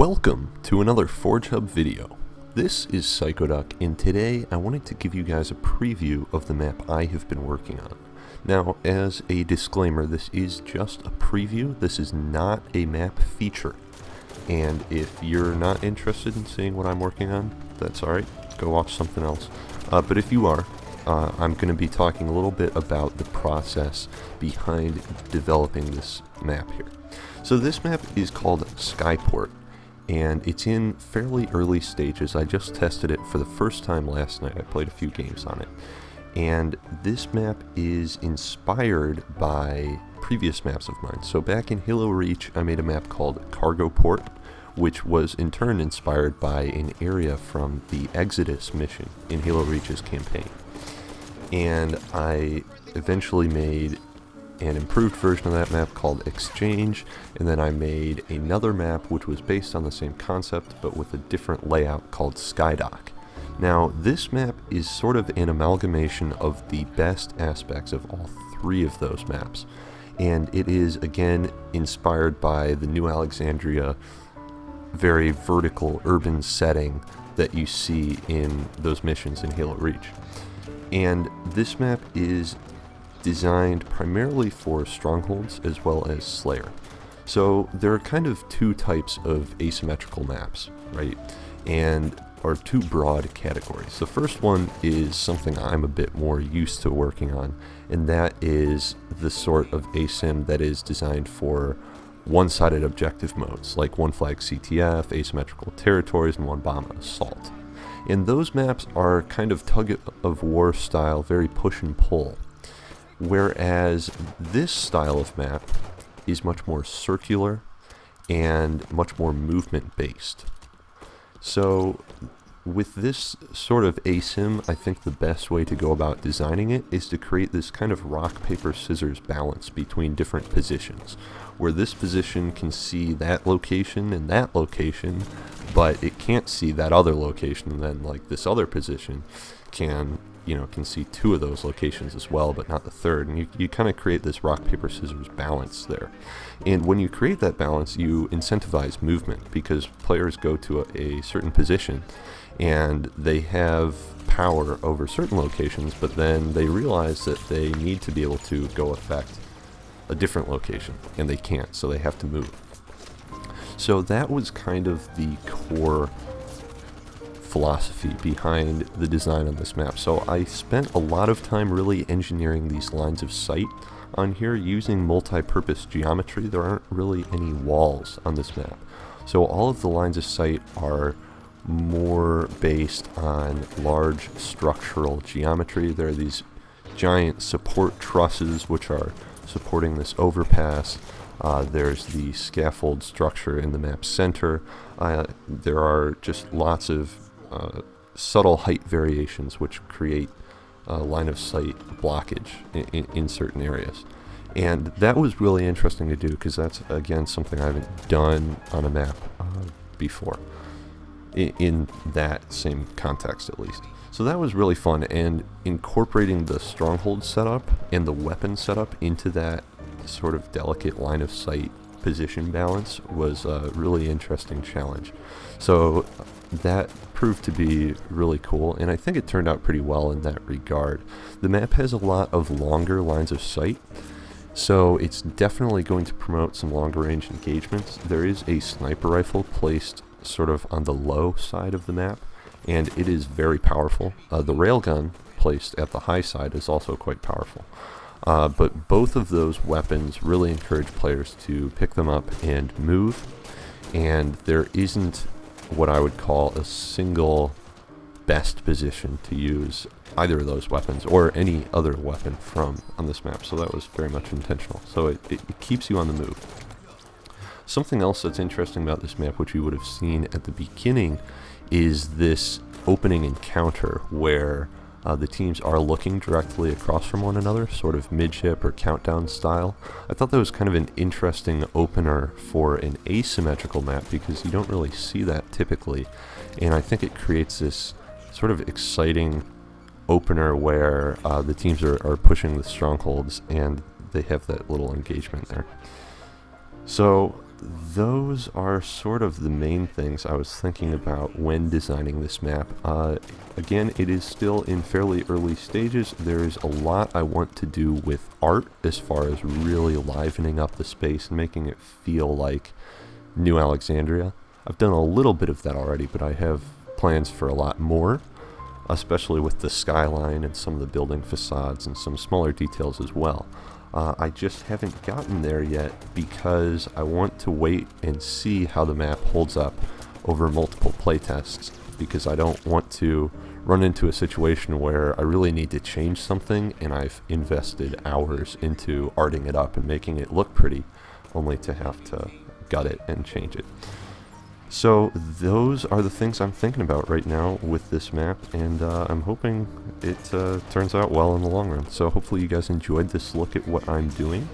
Welcome to another FORGEHUB video. This is Psychoduck, and today I wanted to give you guys a preview of the map I have been working on. Now, as a disclaimer, this is just a preview. This is not a map feature. And if you're not interested in seeing what I'm working on, that's alright. Go watch something else. But if you are, I'm going to be talking a little bit about the process behind developing this map here. So this map is called Skyport, and it's in fairly early stages. I just tested it for the first time last night. I played a few games on it. And this map is inspired by previous maps of mine. So back in Halo Reach, I made a map called Cargo Port, which was in turn inspired by an area from the Exodus mission in Halo Reach's campaign. And I eventually made an improved version of that map called Exchange, and then I made another map which was based on the same concept but with a different layout called Psychoduck. Now, this map is sort of an amalgamation of the best aspects of all three of those maps, and it is again inspired by the New Alexandria very vertical urban setting that you see in those missions in Halo Reach. And this map is designed primarily for strongholds as well as Slayer. So there are kind of two types of asymmetrical maps, right? And are two broad categories. The first one is something I'm a bit more used to working on, and that is the sort of asym that is designed for one-sided objective modes, like one flag CTF, asymmetrical territories, and one bomb assault. And those maps are kind of tug-of-war style, very push and pull. Whereas this style of map is much more circular and much more movement based. So with this sort of asym, I think the best way to go about designing it is to create this kind of rock, paper, scissors balance between different positions, where this position can see that location and that location, but it can't see that other location, and then like this other position can see two of those locations as well, but not the third. And you kind of create this rock, paper, scissors balance there. And when you create that balance, you incentivize movement, because players go to a certain position and they have power over certain locations, but then they realize that they need to be able to go affect a different location, and they can't, so they have to move. So that was kind of the core philosophy behind the design on this map. So I spent a lot of time really engineering these lines of sight on here using multi-purpose geometry. There aren't really any walls on this map. So all of the lines of sight are more based on large structural geometry. There are these giant support trusses which are supporting this overpass. There's the scaffold structure in the map's center. There are just lots of subtle height variations which create line of sight blockage in certain areas. And that was really interesting to do, because that's, again, something I haven't done on a map before, in that same context at least. So that was really fun, and incorporating the stronghold setup and the weapon setup into that sort of delicate line of sight position balance was a really interesting challenge. So that proved to be really cool, and I think it turned out pretty well in that regard. The map has a lot of longer lines of sight, so it's definitely going to promote some longer range engagements. There is a sniper rifle placed sort of on the low side of the map, and it is very powerful. The railgun placed at the high side is also quite powerful. But both of those weapons really encourage players to pick them up and move, and there isn't what I would call a single best position to use either of those weapons or any other weapon from on this map. So that was very much intentional. So it keeps you on the move. Something else that's interesting about this map, which you would have seen at the beginning, is this opening encounter where the teams are looking directly across from one another, sort of midship or countdown style. I thought that was kind of an interesting opener for an asymmetrical map, because you don't really see that typically, and I think it creates this sort of exciting opener where the teams are pushing the strongholds and they have that little engagement there. So those are sort of the main things I was thinking about when designing this map. Again, it is still in fairly early stages. There is a lot I want to do with art as far as really livening up the space and making it feel like New Alexandria. I've done a little bit of that already, but I have plans for a lot more, especially with the skyline and some of the building facades and some smaller details as well. I just haven't gotten there yet because I want to wait and see how the map holds up over multiple playtests, because I don't want to run into a situation where I really need to change something and I've invested hours into arting it up and making it look pretty, only to have to gut it and change it. So those are the things I'm thinking about right now with this map, and I'm hoping it turns out well in the long run. So hopefully you guys enjoyed this look at what I'm doing.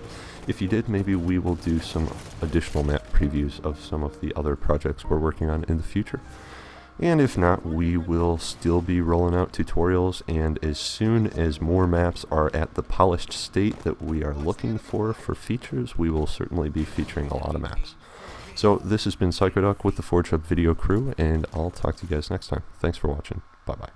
If you did, maybe we will do some additional map previews of some of the other projects we're working on in the future. And if not, we will still be rolling out tutorials, and as soon as more maps are at the polished state that we are looking for features, we will certainly be featuring a lot of maps. So this has been Psychoduck with the FORGEHUB video crew, and I'll talk to you guys next time. Thanks for watching. Bye-bye.